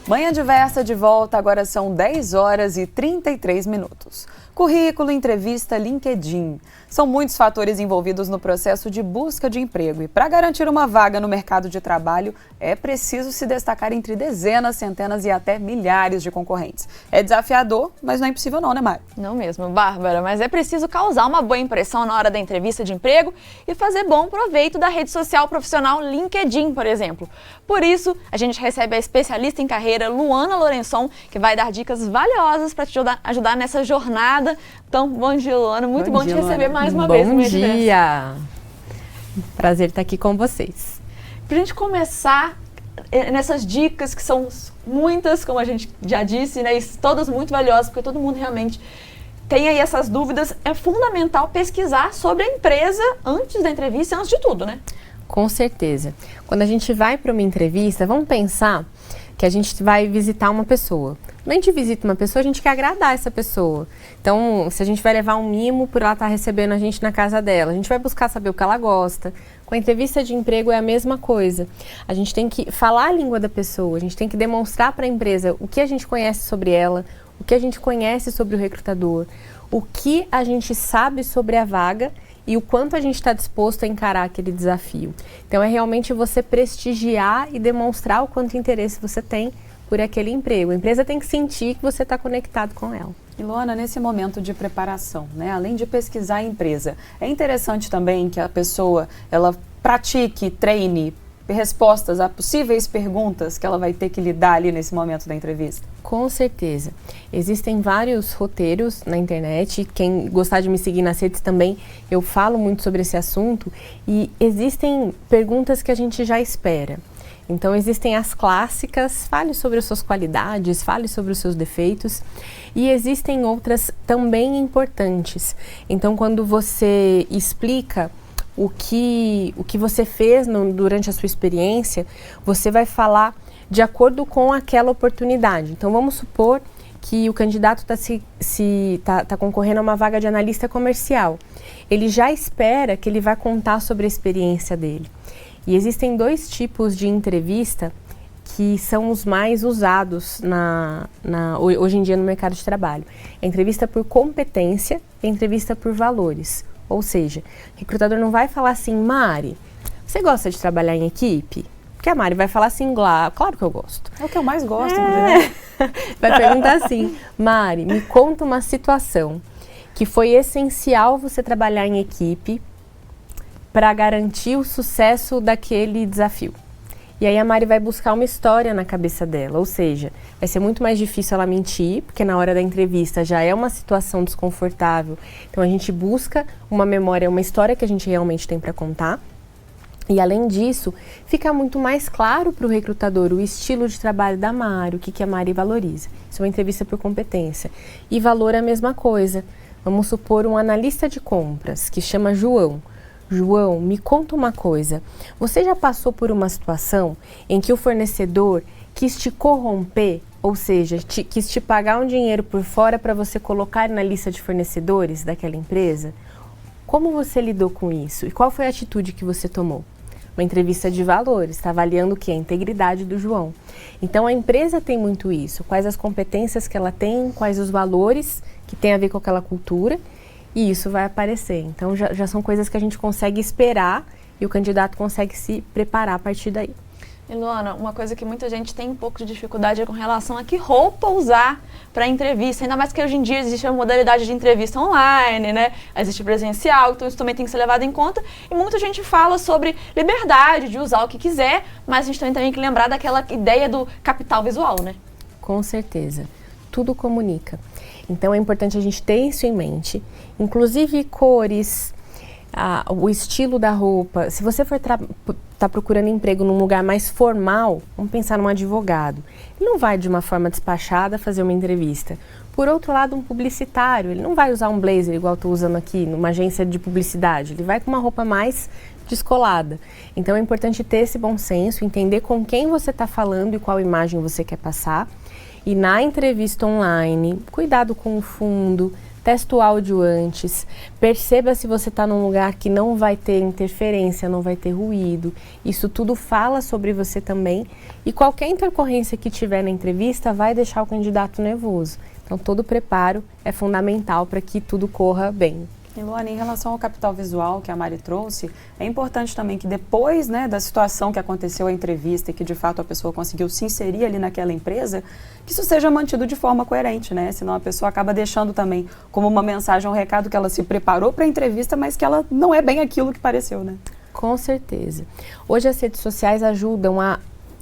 Manhã Diversa de volta, agora são 10 horas e 33 minutos. Currículo, entrevista, LinkedIn. São muitos fatores envolvidos no processo de busca de emprego. E para garantir uma vaga no mercado de trabalho, é preciso se destacar entre dezenas, centenas e até milhares de concorrentes. É desafiador, mas não é impossível não, né, Mari? Não mesmo, Bárbara, mas é preciso causar uma boa impressão na hora da entrevista de emprego e fazer bom proveito da rede social profissional LinkedIn, por exemplo. Por isso, a gente recebe a especialista em carreira Luana Lourençon, que vai dar dicas valiosas para te ajudar nessa jornada. Então, bom dia, Luana. Muito bom te receber mais uma vez. Bom dia. Prazer estar aqui com vocês. Para a gente começar nessas dicas que são muitas, como a gente já disse, né, e todas muito valiosas, porque todo mundo realmente tem aí essas dúvidas. É fundamental pesquisar sobre a empresa antes da entrevista, antes de tudo, né? Com certeza. Quando a gente vai para uma entrevista, vamos pensar que a gente vai visitar uma pessoa. Quando a gente visita uma pessoa, a gente quer agradar essa pessoa. Então, se a gente vai levar um mimo por ela estar recebendo a gente na casa dela, a gente vai buscar saber o que ela gosta. Com a entrevista de emprego é a mesma coisa. A gente tem que falar a língua da pessoa, a gente tem que demonstrar para a empresa o que a gente conhece sobre ela, o que a gente conhece sobre o recrutador, o que a gente sabe sobre a vaga e o quanto a gente está disposto a encarar aquele desafio. Então, é realmente você prestigiar e demonstrar o quanto interesse você tem por aquele emprego. A empresa tem que sentir que você está conectado com ela. E Luana, nesse momento de preparação, né, além de pesquisar a empresa, é interessante também que a pessoa ela pratique, treine respostas a possíveis perguntas que ela vai ter que lidar ali nesse momento da entrevista? Com certeza. Existem vários roteiros na internet. Quem gostar de me seguir nas redes também, eu falo muito sobre esse assunto. E existem perguntas que a gente já espera. Então, existem as clássicas, fale sobre as suas qualidades, fale sobre os seus defeitos. E existem outras também importantes. Então, quando você explica o que você fez durante a sua experiência, você vai falar de acordo com aquela oportunidade. Então, vamos supor que o candidato está concorrendo a uma vaga de analista comercial. Ele já espera que ele vai contar sobre a experiência dele. E existem dois tipos de entrevista que são os mais usados hoje em dia no mercado de trabalho. A entrevista por competência e a entrevista por valores. Ou seja, o recrutador não vai falar assim, Mari, você gosta de trabalhar em equipe? Porque a Mari vai falar assim, claro que eu gosto. É o que eu mais gosto, inclusive. Vai perguntar assim, Mari, me conta uma situação que foi essencial você trabalhar em equipe para garantir o sucesso daquele desafio. E aí a Mari vai buscar uma história na cabeça dela, ou seja, vai ser muito mais difícil ela mentir, porque na hora da entrevista já é uma situação desconfortável. Então a gente busca uma memória, uma história que a gente realmente tem para contar. E além disso, fica muito mais claro para o recrutador o estilo de trabalho da Mari, o que a Mari valoriza. Isso é uma entrevista por competência. E valor é a mesma coisa. Vamos supor um analista de compras que chama João. João, me conta uma coisa, você já passou por uma situação em que o fornecedor quis te corromper, ou seja, quis te pagar um dinheiro por fora para você colocar na lista de fornecedores daquela empresa? Como você lidou com isso? E qual foi a atitude que você tomou? Uma entrevista de valores, está avaliando o quê? A integridade do João. Então, a empresa tem muito isso, quais as competências que ela tem, quais os valores que tem a ver com aquela cultura, e isso vai aparecer. Então, já são coisas que a gente consegue esperar e o candidato consegue se preparar a partir daí. E Luana, uma coisa que muita gente tem um pouco de dificuldade é com relação a que roupa usar para entrevista, ainda mais que hoje em dia existe a modalidade de entrevista online, né? Existe presencial, então isso também tem que ser levado em conta. E muita gente fala sobre liberdade de usar o que quiser, mas a gente também tem que lembrar daquela ideia do capital visual, né? Com certeza. Tudo comunica. Então é importante a gente ter isso em mente, inclusive cores, o estilo da roupa. Se você for tá procurando emprego num lugar mais formal, vamos pensar num advogado. Ele não vai de uma forma despachada fazer uma entrevista. Por outro lado, um publicitário, ele não vai usar um blazer igual estou usando aqui numa agência de publicidade. Ele vai com uma roupa mais descolada. Então é importante ter esse bom senso, entender com quem você está falando e qual imagem você quer passar. E na entrevista online, cuidado com o fundo, testa o áudio antes, perceba se você está num lugar que não vai ter interferência, não vai ter ruído. Isso tudo fala sobre você também. E qualquer intercorrência que tiver na entrevista vai deixar o candidato nervoso. Então, todo preparo é fundamental para que tudo corra bem. E Luana, em relação ao capital visual que a Mari trouxe, é importante também que depois, né, da situação que aconteceu a entrevista e que de fato a pessoa conseguiu se inserir ali naquela empresa, que isso seja mantido de forma coerente, né? Senão a pessoa acaba deixando também como uma mensagem, um recado que ela se preparou para a entrevista, mas que ela não é bem aquilo que pareceu, né? Com certeza. Hoje as redes sociais ajudam a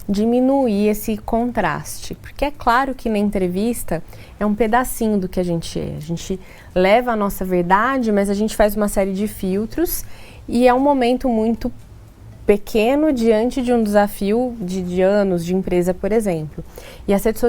diminuir esse contraste, porque é claro que na entrevista é um pedacinho do que a gente é. A gente leva a nossa verdade, mas a gente faz uma série de filtros e é um momento muito pequeno diante de um desafio de anos de empresa, por exemplo. E as redes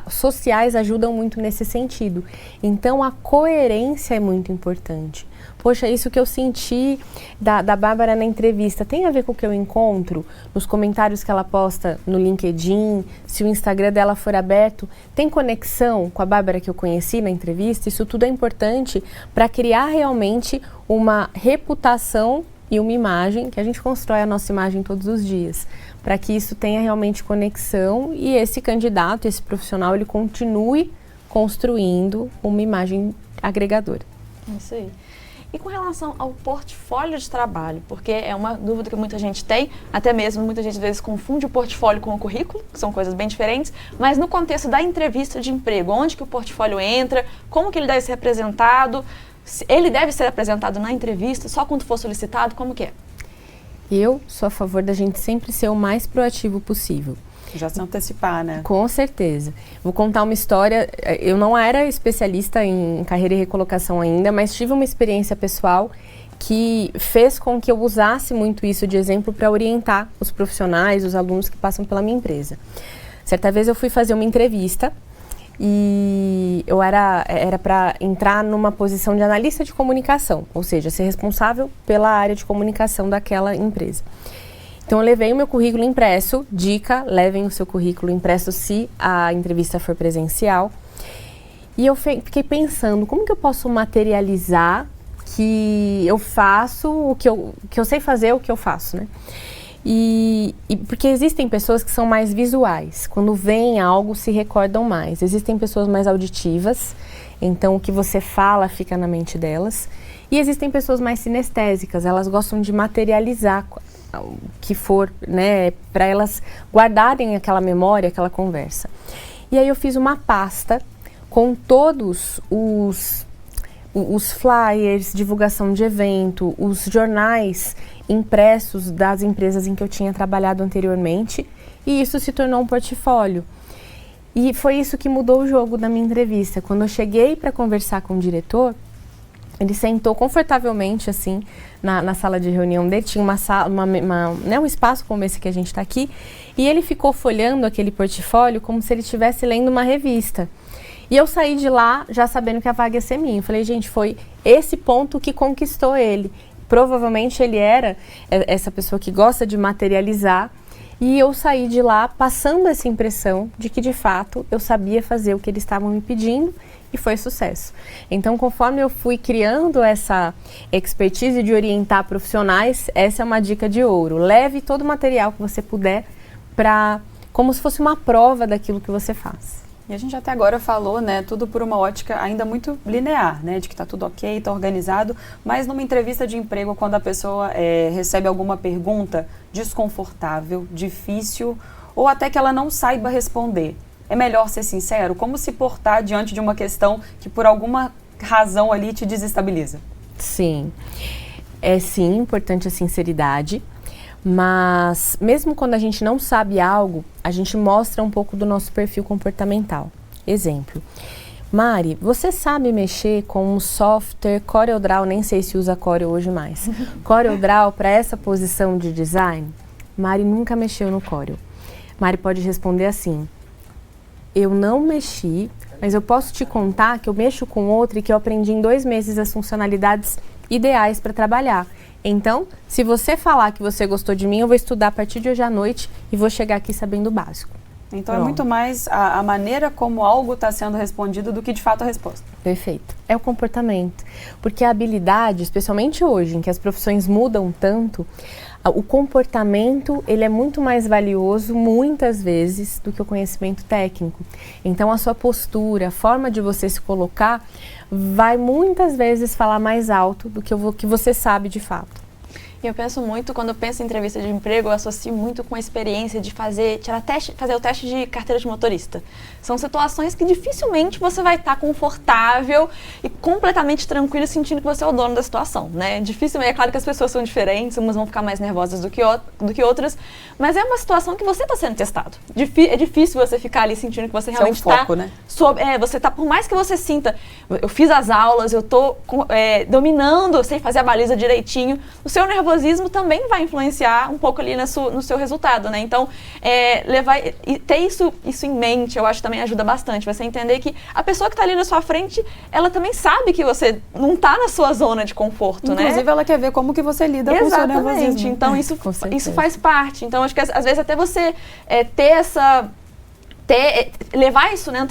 sociais ajudam muito nesse sentido. Então, a coerência é muito importante. Poxa, isso que eu senti da Bárbara na entrevista tem a ver com o que eu encontro nos comentários que ela posta no LinkedIn, se o Instagram dela for aberto, tem conexão com a Bárbara que eu conheci na entrevista? Isso tudo é importante para criar realmente uma reputação e uma imagem, que a gente constrói a nossa imagem todos os dias, para que isso tenha realmente conexão e esse candidato, esse profissional, ele continue construindo uma imagem agregadora. Isso aí. E com relação ao portfólio de trabalho, porque é uma dúvida que muita gente tem, até mesmo muita gente às vezes confunde o portfólio com o currículo, que são coisas bem diferentes, mas no contexto da entrevista de emprego, onde que o portfólio entra, como que ele deve ser apresentado, ele deve ser apresentado na entrevista só quando for solicitado, como que é? Eu sou a favor da gente sempre ser o mais proativo possível. Já se antecipar, né? Com certeza. Vou contar uma história. Eu não era especialista em carreira e recolocação ainda, mas tive uma experiência pessoal que fez com que eu usasse muito isso de exemplo para orientar os profissionais, os alunos que passam pela minha empresa. Certa vez eu fui fazer uma entrevista e eu era para entrar numa posição de analista de comunicação, ou seja, ser responsável pela área de comunicação daquela empresa. Então, eu levei o meu currículo impresso, dica, levem o seu currículo impresso se a entrevista for presencial. E eu fiquei pensando, como que eu posso materializar que eu faço o que eu sei fazer, o que eu faço, né? E porque existem pessoas que são mais visuais, quando veem algo se recordam mais. Existem pessoas mais auditivas, então o que você fala fica na mente delas. E existem pessoas mais sinestésicas, elas gostam de materializar o que for, né, para elas guardarem aquela memória, aquela conversa. E aí eu fiz uma pasta com todos os flyers, divulgação de evento, os jornais impressos das empresas em que eu tinha trabalhado anteriormente, e isso se tornou um portfólio. E foi isso que mudou o jogo da minha entrevista. Quando eu cheguei para conversar com o diretor, ele sentou confortavelmente assim na sala de reunião dele, tinha um espaço como esse que a gente está aqui, e ele ficou folhando aquele portfólio como se ele estivesse lendo uma revista. E eu saí de lá já sabendo que a vaga ia ser minha. Eu falei, gente, foi esse ponto que conquistou ele. Provavelmente ele era essa pessoa que gosta de materializar, e eu saí de lá passando essa impressão de que, de fato, eu sabia fazer o que eles estavam me pedindo, e foi sucesso. Então, conforme eu fui criando essa expertise de orientar profissionais, essa é uma dica de ouro. Leve todo o material que você puder como se fosse uma prova daquilo que você faz. E a gente até agora falou, né, tudo por uma ótica ainda muito linear, né, de que está tudo ok, está organizado, mas numa entrevista de emprego, quando a pessoa recebe alguma pergunta desconfortável, difícil, ou até que ela não saiba responder, é melhor ser sincero? Como se portar diante de uma questão que por alguma razão ali te desestabiliza? Sim, é sim importante a sinceridade, mas mesmo quando a gente não sabe algo, a gente mostra um pouco do nosso perfil comportamental. Exemplo, Mari, você sabe mexer com um software CorelDRAW, nem sei se usa Corel hoje mais, CorelDRAW para essa posição de design? Mari nunca mexeu no Corel. Mari pode responder assim, eu não mexi, mas eu posso te contar que eu mexo com outro e que eu aprendi em 2 meses as funcionalidades ideais para trabalhar. Então, se você falar que você gostou de mim, eu vou estudar a partir de hoje à noite e vou chegar aqui sabendo o básico. Então, é muito mais a maneira como algo está sendo respondido do que de fato a resposta. Perfeito. É o comportamento. Porque a habilidade, especialmente hoje, em que as profissões mudam tanto, o comportamento, ele é muito mais valioso, muitas vezes, do que o conhecimento técnico. Então, a sua postura, a forma de você se colocar, vai muitas vezes falar mais alto do que o que você sabe de fato. E eu penso muito, quando eu penso em entrevista de emprego, eu associo muito com a experiência de fazer o teste de carteira de motorista. São situações que dificilmente você vai estar confortável e completamente tranquilo, sentindo que você é o dono da situação, né? Dificilmente, é claro que as pessoas são diferentes, umas vão ficar mais nervosas do que outras, mas é uma situação que você está sendo testado. É difícil você ficar ali sentindo que você realmente está... É um foco, né? Você está, por mais que você sinta, eu fiz as aulas, eu estou dominando, eu sei fazer a baliza direitinho, o seu nervosismo também vai influenciar um pouco ali no seu resultado, né? Então, ter isso em mente, eu acho que também ajuda bastante. Você entender que a pessoa que está ali na sua frente, ela também sabe que você não está na sua zona de conforto, né? Inclusive, ela quer ver como que você lida com o seu nervosismo. Exatamente. Então, isso faz parte. Então, acho que às vezes até você ter essa... levar isso, né,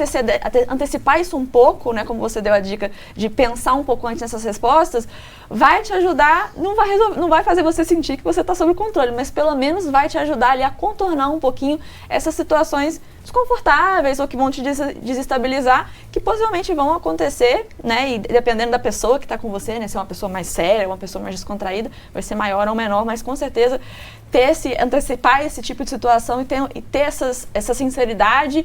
antecipar isso um pouco, né, como você deu a dica de pensar um pouco antes nessas respostas, vai te ajudar, não vai fazer você sentir que você está sob controle, mas pelo menos vai te ajudar ali a contornar um pouquinho essas situações desconfortáveis ou que vão te desestabilizar, que possivelmente vão acontecer, né, e dependendo da pessoa que está com você, né, se é uma pessoa mais séria, uma pessoa mais descontraída, vai ser maior ou menor, mas com certeza antecipar esse tipo de situação e ter essa sinceridade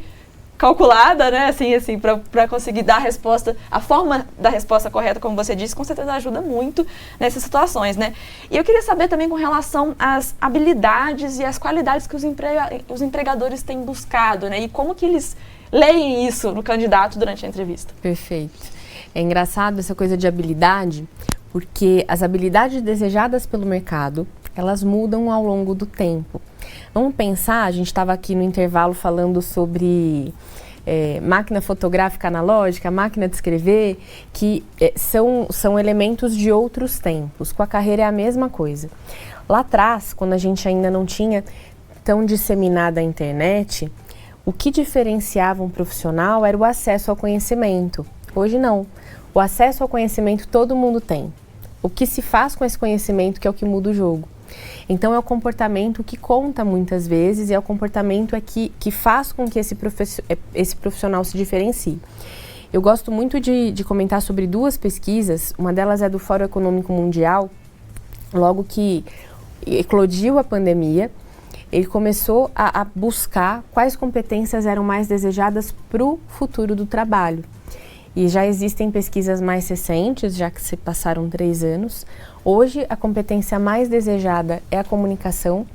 calculada, né, assim para conseguir dar a resposta, a forma da resposta correta, como você disse, com certeza ajuda muito nessas situações, né. E eu queria saber também com relação às habilidades e às qualidades que os empregadores têm buscado, né, e como que eles leem isso no candidato durante a entrevista. Perfeito. É engraçado essa coisa de habilidade, porque as habilidades desejadas pelo mercado, elas mudam ao longo do tempo. Vamos pensar, a gente estava aqui no intervalo falando sobre máquina fotográfica analógica, máquina de escrever, que são elementos de outros tempos. Com a carreira é a mesma coisa. Lá atrás, quando a gente ainda não tinha tão disseminada a internet, o que diferenciava um profissional era o acesso ao conhecimento. Hoje não. O acesso ao conhecimento todo mundo tem. O que se faz com esse conhecimento que é o que muda o jogo. Então é o comportamento que conta muitas vezes e é o comportamento que faz com que esse profissional se diferencie. Eu gosto muito de comentar sobre duas pesquisas, uma delas é do Fórum Econômico Mundial. Logo que eclodiu a pandemia, ele começou a buscar quais competências eram mais desejadas para o futuro do trabalho. E já existem pesquisas mais recentes, já que se passaram 3 anos. Hoje, a competência mais desejada é a comunicação,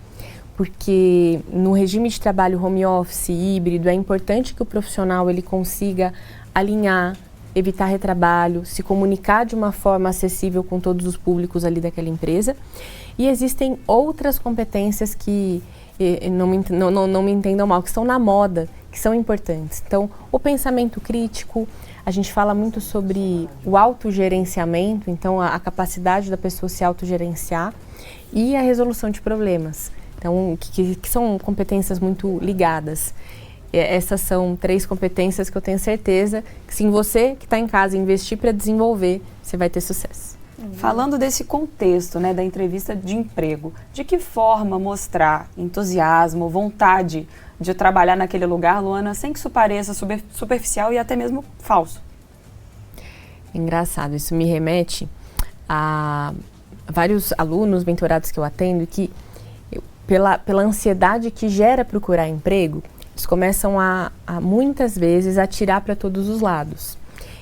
porque no regime de trabalho home office, híbrido, é importante que o profissional ele consiga alinhar, evitar retrabalho, se comunicar de uma forma acessível com todos os públicos ali daquela empresa. E existem outras competências que, não me entendam mal, que estão na moda, que são importantes. Então, o pensamento crítico, a gente fala muito sobre o autogerenciamento, então a capacidade da pessoa se autogerenciar e a resolução de problemas, então, que são competências muito ligadas. Essas são 3 competências que eu tenho certeza que se você que está em casa investir para desenvolver, você vai ter sucesso. Falando desse contexto, né, da entrevista de emprego, de que forma mostrar entusiasmo, vontade de trabalhar naquele lugar, Luana, sem que isso pareça superficial e até mesmo falso? Engraçado, isso me remete a vários alunos mentorados que eu atendo que, pela ansiedade que gera procurar emprego, eles começam a muitas vezes a atirar para todos os lados.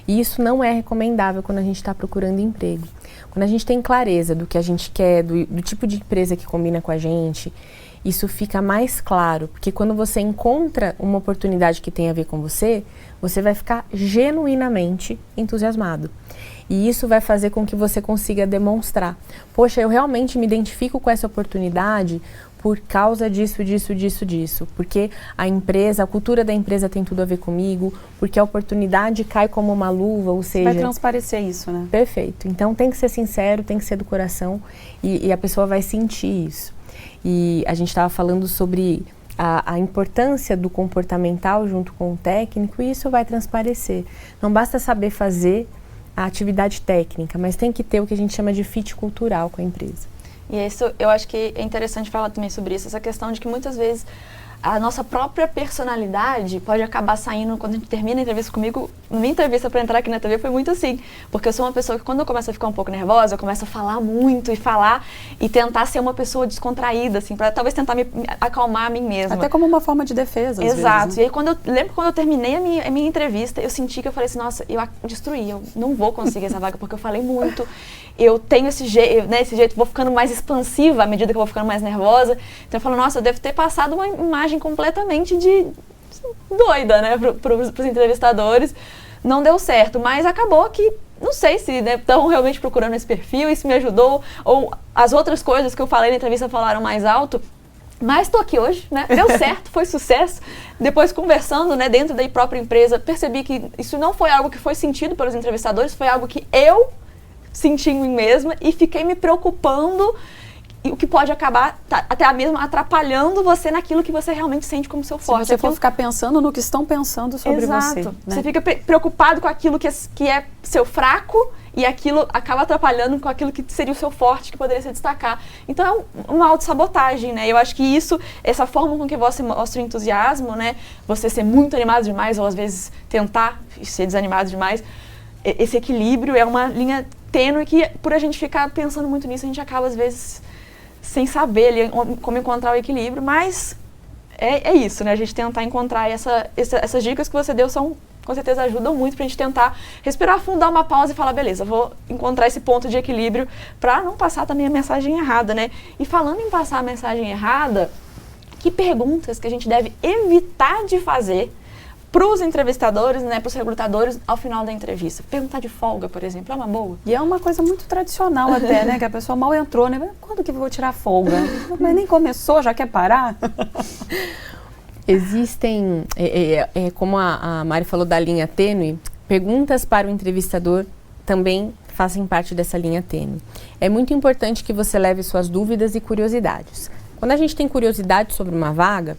E isso não é recomendável quando a gente está procurando emprego. Quando a gente tem clareza do que a gente quer, do tipo de empresa que combina com a gente, isso fica mais claro, porque quando você encontra uma oportunidade que tem a ver com você, você vai ficar genuinamente entusiasmado. E isso vai fazer com que você consiga demonstrar: poxa, eu realmente me identifico com essa oportunidade por causa disso, porque a cultura da empresa tem tudo a ver comigo, porque a oportunidade cai como uma luva, ou seja... Vai transparecer isso, né? Perfeito. Então tem que ser sincero, tem que ser do coração e a pessoa vai sentir isso. E a gente estava falando sobre a importância do comportamental junto com o técnico, e isso vai transparecer. Não basta saber fazer a atividade técnica, mas tem que ter o que a gente chama de fit cultural com a empresa. E isso, eu acho que é interessante falar também sobre isso, essa questão de que muitas vezes a nossa própria personalidade pode acabar saindo quando a gente termina a entrevista comigo. Minha entrevista para entrar aqui na TV foi muito assim, porque eu sou uma pessoa que quando eu começo a ficar um pouco nervosa, eu começo a falar muito e tentar ser uma pessoa descontraída, assim, para talvez tentar me acalmar a mim mesma. Até como uma forma de defesa, às Exato. vezes, né? E aí lembro quando eu terminei a minha entrevista, eu senti que eu falei assim, nossa, eu destruí, eu não vou conseguir essa vaga porque eu falei muito. Eu tenho esse jeito, vou ficando mais expansiva à medida que eu vou ficando mais nervosa. Então eu falo, nossa, eu devo ter passado uma imagem completamente de doida, né, para os entrevistadores. Não deu certo, mas acabou que, não sei se estão realmente procurando esse perfil, isso me ajudou, ou as outras coisas que eu falei na entrevista falaram mais alto. Mas estou aqui hoje, né? Deu certo, foi sucesso. Depois, conversando, né, dentro da própria empresa, percebi que isso não foi algo que foi sentido pelos entrevistadores, foi algo que eu senti em mim mesma e fiquei me preocupando, e o que pode acabar até mesmo atrapalhando você naquilo que você realmente sente como seu forte. Se você for ficar pensando no que estão pensando sobre você. Né? Você fica preocupado com aquilo que é seu fraco, e aquilo acaba atrapalhando com aquilo que seria o seu forte, que poderia se destacar. Então é uma autossabotagem, né? Eu acho que essa forma com que você mostra o entusiasmo, né? Você ser muito animado demais, ou às vezes tentar ser desanimado demais, esse equilíbrio é uma linha tênue que, por a gente ficar pensando muito nisso, a gente acaba às vezes sem saber ali como encontrar o equilíbrio, mas é isso, né? A gente tentar encontrar essas dicas que você deu com certeza ajudam muito pra gente tentar respirar fundo, dar uma pausa e falar, beleza, vou encontrar esse ponto de equilíbrio pra não passar também a mensagem errada, né? E falando em passar a mensagem errada, que perguntas que a gente deve evitar de fazer para os entrevistadores, né, para os recrutadores, ao final da entrevista? Perguntar de folga, por exemplo, é uma boa? E é uma coisa muito tradicional até, né? Que a pessoa mal entrou, né? Quando que eu vou tirar folga? Mas nem começou, já quer parar? Existem, como a Mari falou da linha tênue, perguntas para o entrevistador também fazem parte dessa linha tênue. É muito importante que você leve suas dúvidas e curiosidades. Quando a gente tem curiosidade sobre uma vaga,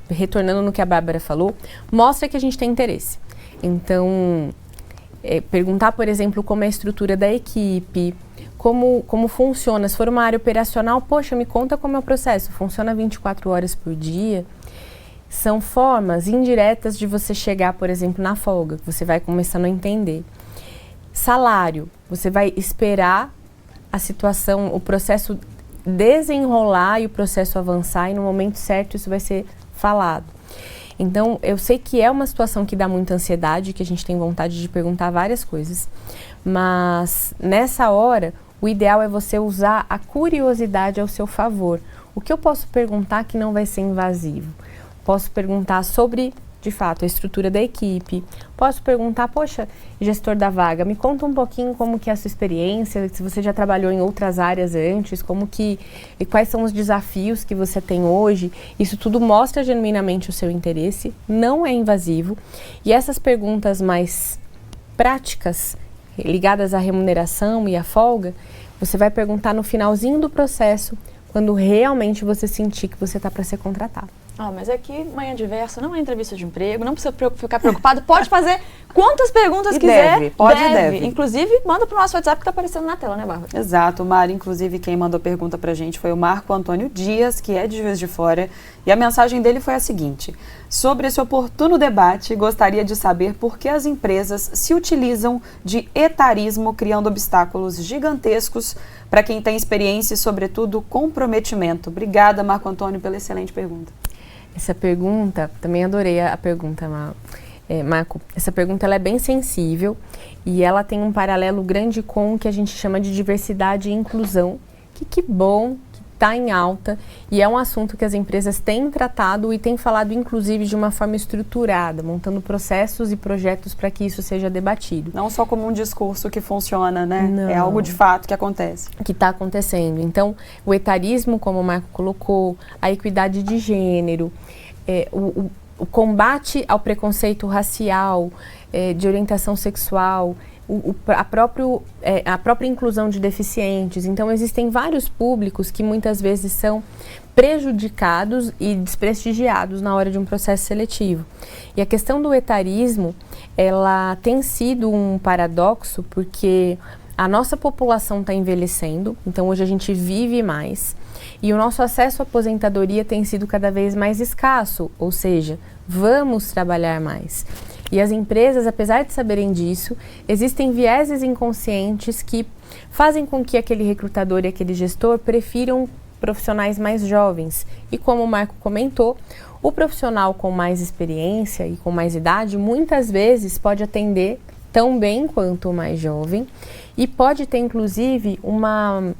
retornando no que a Bárbara falou, mostra que a gente tem interesse. Então, perguntar, por exemplo, como é a estrutura da equipe, como funciona. Se for uma área operacional, poxa, me conta como é o processo. Funciona 24 horas por dia? São formas indiretas de você chegar, por exemplo, na folga. Você vai começando a entender. Salário. Você vai esperar a situação, o processo desenrolar e o processo avançar, e no momento certo isso vai ser falado. Então, eu sei que é uma situação que dá muita ansiedade, que a gente tem vontade de perguntar várias coisas, mas nessa hora, o ideal é você usar a curiosidade ao seu favor. O que eu posso perguntar que não vai ser invasivo? Posso perguntar sobre, de fato, a estrutura da equipe. Posso perguntar, poxa, gestor da vaga, me conta um pouquinho como que é a sua experiência, se você já trabalhou em outras áreas antes, e quais são os desafios que você tem hoje. Isso tudo mostra genuinamente o seu interesse, não é invasivo. E essas perguntas mais práticas, ligadas à remuneração e à folga, você vai perguntar no finalzinho do processo, quando realmente você sentir que você está para ser contratado. Mas aqui, Manhã Diversa, não é entrevista de emprego, não precisa ficar preocupado, pode fazer quantas perguntas quiser. Deve. Inclusive, manda pro nosso WhatsApp que tá aparecendo na tela, né, Bárbara? Exato, Mari. Inclusive, quem mandou pergunta pra gente foi o Marco Antônio Dias, que é de Juiz de Fora, e a mensagem dele foi a seguinte: sobre esse oportuno debate, gostaria de saber por que as empresas se utilizam de etarismo, criando obstáculos gigantescos para quem tem experiência e, sobretudo, comprometimento. Obrigada, Marco Antônio, pela excelente pergunta. Essa pergunta, também adorei a pergunta, Marco. Essa pergunta ela é bem sensível e ela tem um paralelo grande com o que a gente chama de diversidade e inclusão, que bom que está em alta e é um assunto que as empresas têm tratado e têm falado, inclusive, de uma forma estruturada, montando processos e projetos para que isso seja debatido. Não só como um discurso que funciona, né? Não. É algo de fato que acontece. Que está acontecendo. Então, o etarismo, como o Marco colocou, a equidade de gênero, o combate ao preconceito racial, de orientação sexual, a própria inclusão de deficientes. Então, existem vários públicos que muitas vezes são prejudicados e desprestigiados na hora de um processo seletivo. E a questão do etarismo, ela tem sido um paradoxo, porque a nossa população está envelhecendo, então hoje a gente vive mais, e o nosso acesso à aposentadoria tem sido cada vez mais escasso, ou seja, vamos trabalhar mais. E as empresas, apesar de saberem disso, existem vieses inconscientes que fazem com que aquele recrutador e aquele gestor prefiram profissionais mais jovens. E como o Marco comentou, o profissional com mais experiência e com mais idade, muitas vezes pode atender tão bem quanto o mais jovem e pode ter, inclusive, uma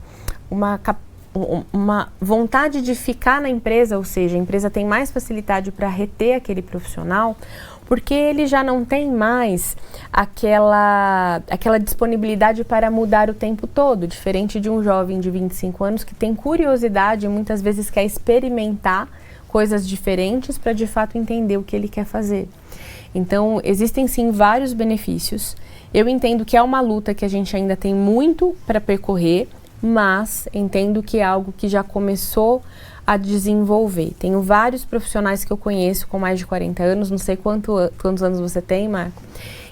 vontade de ficar na empresa, ou seja, a empresa tem mais facilidade para reter aquele profissional, porque ele já não tem mais aquela disponibilidade para mudar o tempo todo, diferente de um jovem de 25 anos que tem curiosidade e muitas vezes quer experimentar coisas diferentes para de fato entender o que ele quer fazer. Então, existem sim vários benefícios. Eu entendo que é uma luta que a gente ainda tem muito para percorrer, mas entendo que é algo que já começou a desenvolver. Tenho vários profissionais que eu conheço com mais de 40 anos, não sei quantos anos você tem, Marco,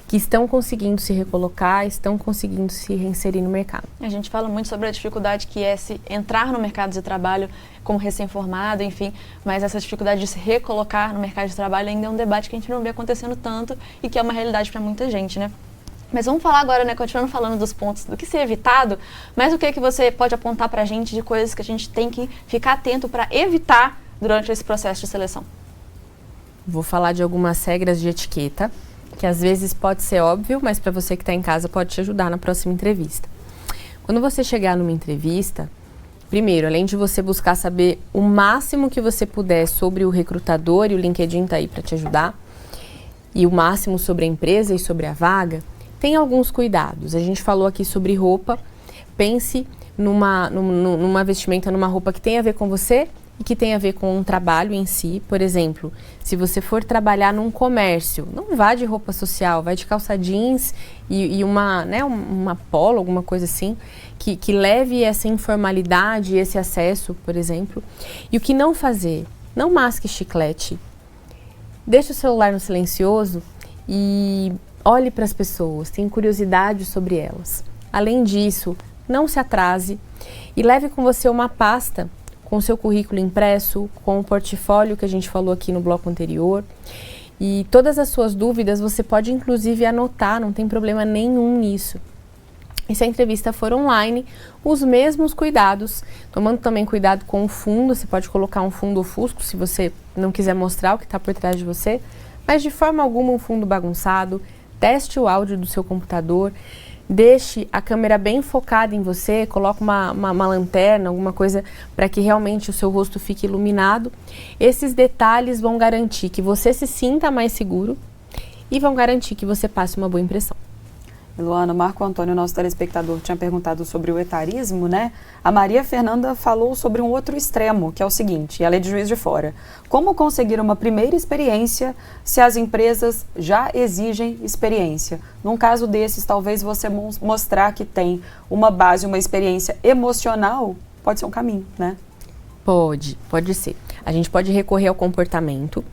que estão conseguindo se recolocar, estão conseguindo se reinserir no mercado. A gente fala muito sobre a dificuldade que é se entrar no mercado de trabalho como recém-formado, enfim, mas essa dificuldade de se recolocar no mercado de trabalho ainda é um debate que a gente não vê acontecendo tanto e que é uma realidade para muita gente, né? Mas vamos falar agora, né, continuando falando dos pontos do que ser evitado, mas o que você pode apontar para a gente de coisas que a gente tem que ficar atento para evitar durante esse processo de seleção? Vou falar de algumas regras de etiqueta, que às vezes pode ser óbvio, mas para você que está em casa pode te ajudar na próxima entrevista. Quando você chegar numa entrevista, primeiro, além de você buscar saber o máximo que você puder sobre o recrutador, e o LinkedIn está aí para te ajudar, e o máximo sobre a empresa e sobre a vaga, tem alguns cuidados. A gente falou aqui sobre roupa. Pense numa vestimenta, numa roupa que tem a ver com você e que tem a ver com um trabalho em si. Por exemplo, se você for trabalhar num comércio, não vá de roupa social, vai de calça jeans e uma polo, alguma coisa assim, que leve essa informalidade, esse acesso, por exemplo. E o que não fazer? Não masque chiclete. Deixe o celular no silencioso e olhe para as pessoas, tenha curiosidade sobre elas. Além disso, não se atrase e leve com você uma pasta com o seu currículo impresso, com o portfólio que a gente falou aqui no bloco anterior. E todas as suas dúvidas você pode inclusive anotar, não tem problema nenhum nisso. E se a entrevista for online, os mesmos cuidados, tomando também cuidado com o fundo, você pode colocar um fundo ofusco se você não quiser mostrar o que está por trás de você, mas de forma alguma um fundo bagunçado. Teste o áudio do seu computador, deixe a câmera bem focada em você, coloque uma lanterna, alguma coisa para que realmente o seu rosto fique iluminado. Esses detalhes vão garantir que você se sinta mais seguro e vão garantir que você passe uma boa impressão. Luana, Marco Antônio, nosso telespectador, tinha perguntado sobre o etarismo, né? A Maria Fernanda falou sobre um outro extremo, que é o seguinte, e a lei de Juiz de Fora. Como conseguir uma primeira experiência se as empresas já exigem experiência? Num caso desses, talvez você mostrar que tem uma base, uma experiência emocional, pode ser um caminho, né? Pode ser. A gente pode recorrer ao comportamento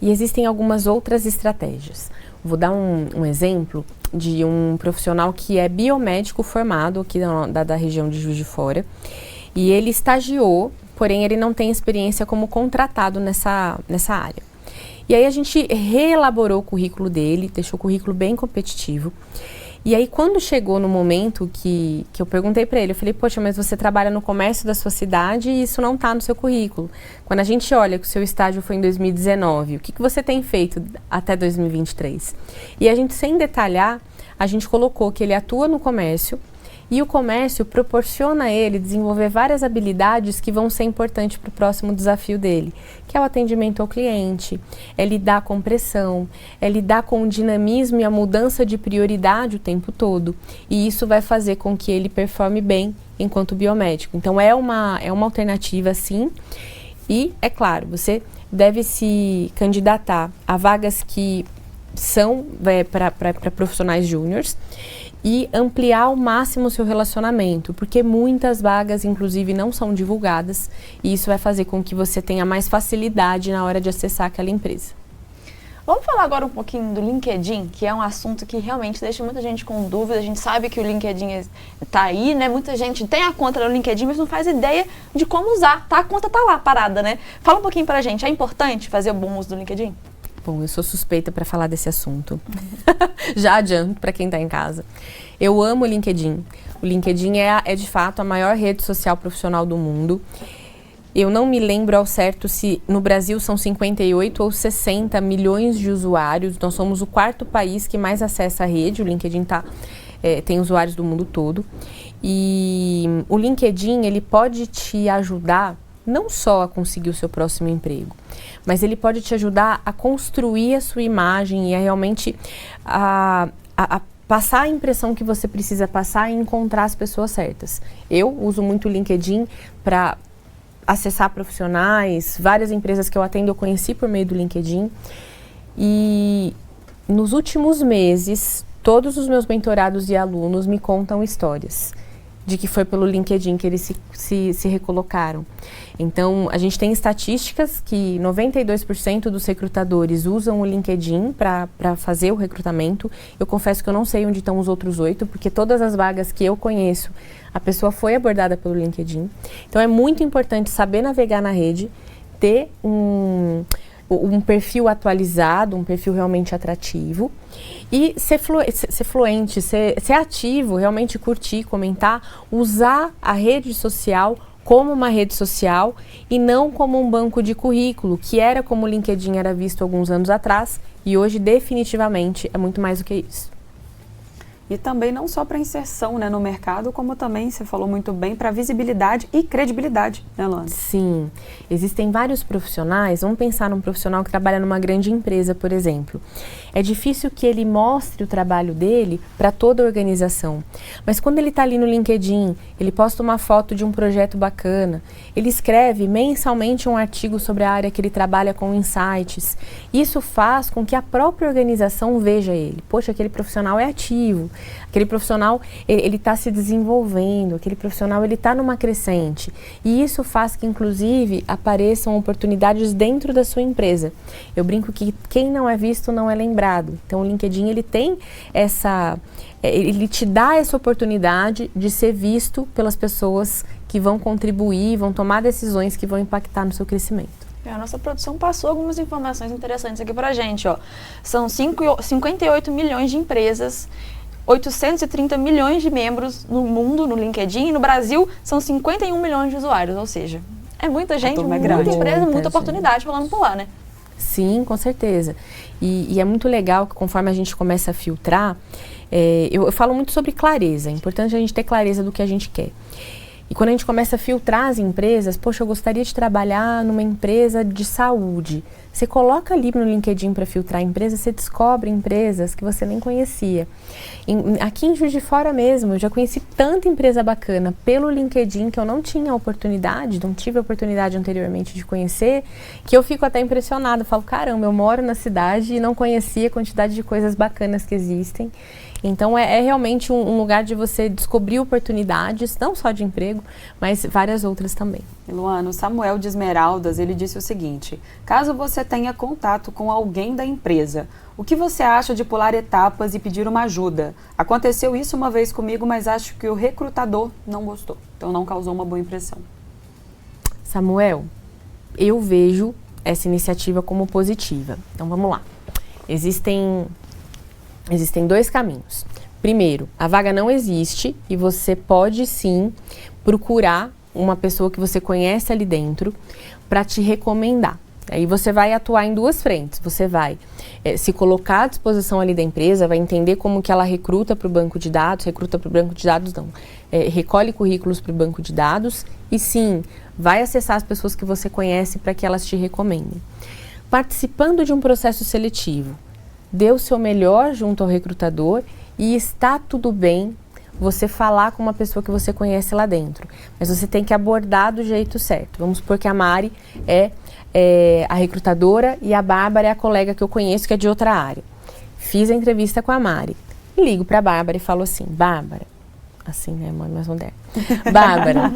e existem algumas outras estratégias. Vou dar um exemplo de um profissional que é biomédico formado aqui da região de Juiz de Fora e ele estagiou, porém ele não tem experiência como contratado nessa área. E aí a gente reelaborou o currículo dele, deixou o currículo bem competitivo. E aí quando chegou no momento que eu perguntei para ele, eu falei, poxa, mas você trabalha no comércio da sua cidade e isso não está no seu currículo. Quando a gente olha que o seu estágio foi em 2019, o que você tem feito até 2023? E a gente, sem detalhar, a gente colocou que ele atua no comércio e o comércio proporciona a ele desenvolver várias habilidades que vão ser importantes para o próximo desafio dele, que é o atendimento ao cliente, é lidar com pressão, é lidar com o dinamismo e a mudança de prioridade o tempo todo. E isso vai fazer com que ele performe bem enquanto biomédico. Então é uma alternativa, sim. E, é claro, você deve se candidatar a vagas que são para profissionais júniors e ampliar ao máximo o seu relacionamento, porque muitas vagas, inclusive, não são divulgadas e isso vai fazer com que você tenha mais facilidade na hora de acessar aquela empresa. Vamos falar agora um pouquinho do LinkedIn, que é um assunto que realmente deixa muita gente com dúvida. A gente sabe que o LinkedIn está aí, né? Muita gente tem a conta no LinkedIn, mas não faz ideia de como usar, tá? A conta tá lá, parada, né? Fala um pouquinho pra gente, é importante fazer o bom uso do LinkedIn? Bom, eu sou suspeita para falar desse assunto. Já adianto para quem está em casa. Eu amo o LinkedIn. O LinkedIn é de fato a maior rede social profissional do mundo. Eu não me lembro ao certo se no Brasil são 58 ou 60 milhões de usuários. Nós somos o 4º país que mais acessa a rede. O LinkedIn tem usuários do mundo todo. E o LinkedIn, ele pode te ajudar não só a conseguir o seu próximo emprego, mas ele pode te ajudar a construir a sua imagem e a realmente a passar a impressão que você precisa passar e encontrar as pessoas certas. Eu uso muito o LinkedIn para acessar profissionais, várias empresas que eu atendo eu conheci por meio do LinkedIn. E nos últimos meses, todos os meus mentorados e alunos me contam histórias de que foi pelo LinkedIn que eles se recolocaram. Então, a gente tem estatísticas que 92% dos recrutadores usam o LinkedIn para fazer o recrutamento. Eu confesso que eu não sei onde estão os outros 8%, porque todas as vagas que eu conheço, a pessoa foi abordada pelo LinkedIn. Então, é muito importante saber navegar na rede, ter um perfil atualizado, um perfil realmente atrativo e ser fluente, ser ativo, realmente curtir, comentar, usar a rede social como uma rede social e não como um banco de currículo, que era como o LinkedIn era visto alguns anos atrás e hoje definitivamente é muito mais do que isso. E também não só para inserção, né, no mercado, como também, você falou muito bem, para visibilidade e credibilidade, né, Luana? Sim, existem vários profissionais. Vamos pensar num profissional que trabalha numa grande empresa, por exemplo. É difícil que ele mostre o trabalho dele para toda a organização, mas quando ele está ali no LinkedIn, ele posta uma foto de um projeto bacana, ele escreve mensalmente um artigo sobre a área que ele trabalha com insights. Isso faz com que a própria organização veja ele. Poxa, aquele profissional é ativo. Aquele profissional, ele está se desenvolvendo, aquele profissional, ele está numa crescente. E isso faz que, inclusive, apareçam oportunidades dentro da sua empresa. Eu brinco que quem não é visto não é lembrado. Então, o LinkedIn, ele tem ele te dá essa oportunidade de ser visto pelas pessoas que vão contribuir, vão tomar decisões que vão impactar no seu crescimento. A nossa produção passou algumas informações interessantes aqui pra gente, ó. São 58 milhões de empresas, 830 milhões de membros no mundo, no LinkedIn, e no Brasil são 51 milhões de usuários, ou seja, é muita gente, muita empresa, muita oportunidade falando por lá, né? Sim, com certeza. E é muito legal que conforme a gente começa a filtrar, eu falo muito sobre clareza, é importante a gente ter clareza do que a gente quer. E quando a gente começa a filtrar as empresas, poxa, eu gostaria de trabalhar numa empresa de saúde. Você coloca ali no LinkedIn para filtrar a empresa, você descobre empresas que você nem conhecia. Aqui em Juiz de Fora mesmo, eu já conheci tanta empresa bacana pelo LinkedIn que eu não tive a oportunidade anteriormente de conhecer, que eu fico até impressionada. Eu falo, caramba, eu moro na cidade e não conhecia a quantidade de coisas bacanas que existem. Então, é realmente um lugar de você descobrir oportunidades, não só de emprego, mas várias outras também. Luana, o Samuel de Esmeraldas, ele disse o seguinte: caso você tenha contato com alguém da empresa, o que você acha de pular etapas e pedir uma ajuda? Aconteceu isso uma vez comigo, mas acho que o recrutador não gostou, então não causou uma boa impressão. Samuel, eu vejo essa iniciativa como positiva. Então, vamos lá. Existem 2 caminhos. Primeiro, a vaga não existe e você pode sim procurar uma pessoa que você conhece ali dentro para te recomendar. Aí você vai atuar em 2 frentes. Você vai se colocar à disposição ali da empresa, vai entender como que ela recruta para o banco de dados, recolhe currículos para o banco de dados e sim, vai acessar as pessoas que você conhece para que elas te recomendem. Participando de um processo seletivo, dê o seu melhor junto ao recrutador e está tudo bem você falar com uma pessoa que você conhece lá dentro. Mas você tem que abordar do jeito certo. Vamos supor que a Mari é a recrutadora e a Bárbara é a colega que eu conheço que é de outra área. fiz a entrevista com a Mari. Ligo para a Bárbara e falo assim, Bárbara, assim, né, mãe mais moderna. Bárbara,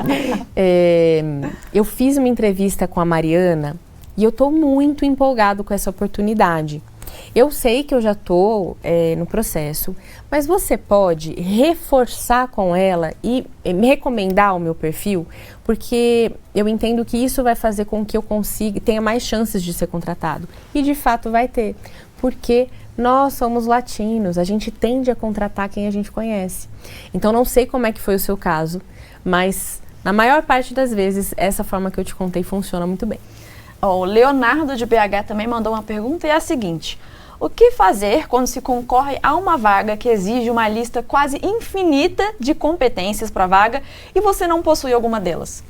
eu fiz uma entrevista com a Mariana e eu estou muito empolgado com essa oportunidade. Eu sei que eu já estou no processo, mas você pode reforçar com ela e me recomendar o meu perfil, porque eu entendo que isso vai fazer com que eu tenha mais chances de ser contratado. E de fato vai ter, porque nós somos latinos, a gente tende a contratar quem a gente conhece. Então não sei como é que foi o seu caso, mas na maior parte das vezes essa forma que eu te contei funciona muito bem. O Leonardo de BH também mandou uma pergunta e é a seguinte: o que fazer quando se concorre a uma vaga que exige uma lista quase infinita de competências para a vaga e você não possui alguma delas?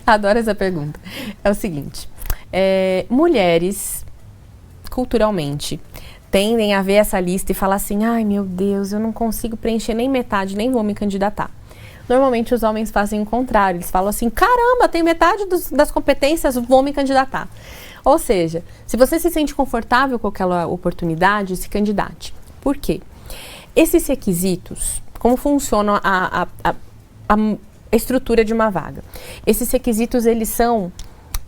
Adoro essa pergunta. É o seguinte, mulheres, culturalmente, tendem a ver essa lista e falar assim, ai meu Deus, eu não consigo preencher nem metade, nem vou me candidatar. Normalmente os homens fazem o contrário, eles falam assim, caramba, tem metade das competências, vou me candidatar. Ou seja, se você se sente confortável com aquela oportunidade, se candidate. Por quê? Esses requisitos, como funciona a estrutura de uma vaga? Esses requisitos, eles são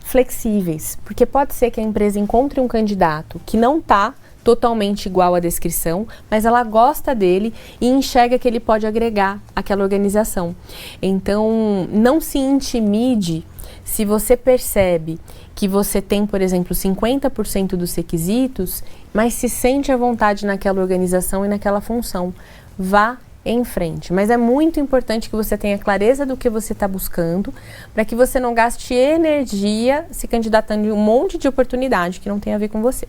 flexíveis, porque pode ser que a empresa encontre um candidato que não está totalmente igual à descrição, mas ela gosta dele e enxerga que ele pode agregar àquela organização. Então, não se intimide se você percebe que você tem, por exemplo, 50% dos requisitos, mas se sente à vontade naquela organização e naquela função. Vá em frente. Mas é muito importante que você tenha clareza do que você está buscando, para que você não gaste energia se candidatando em um monte de oportunidade que não tem a ver com você.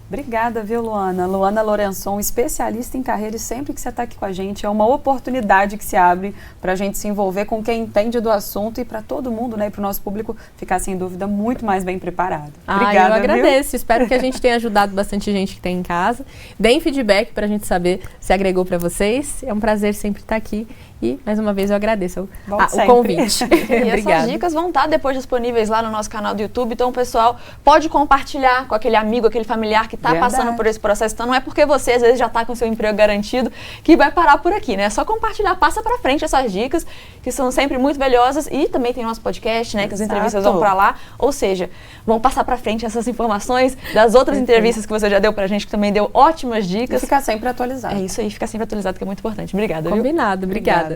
Obrigada, viu, Luana? Luana Lourençon, especialista em carreira, e sempre que você está aqui com a gente, é uma oportunidade que se abre para a gente se envolver com quem entende do assunto e para todo mundo, né, e para o nosso público ficar, sem dúvida, muito mais bem preparado. Obrigada, eu agradeço. Viu? Espero que a gente tenha ajudado bastante gente que tem em casa. Deem feedback para a gente saber se agregou para vocês. É um prazer sempre estar aqui. E, mais uma vez, eu agradeço o convite. E essas dicas vão estar depois disponíveis lá no nosso canal do YouTube. Então, o pessoal pode compartilhar com aquele amigo, aquele familiar que está passando por esse processo. Então, não é porque você, às vezes, já está com seu emprego garantido que vai parar por aqui, né? É só compartilhar, passa para frente essas dicas, que são sempre muito valiosas. E também tem nosso podcast, né? Que as entrevistas vão para lá. Ou seja, vão passar para frente essas informações das outras entrevistas que você já deu para a gente, que também deu ótimas dicas. E ficar sempre atualizado. É isso aí, ficar sempre atualizado, que é muito importante. Obrigada. Combinado, Viu? obrigada.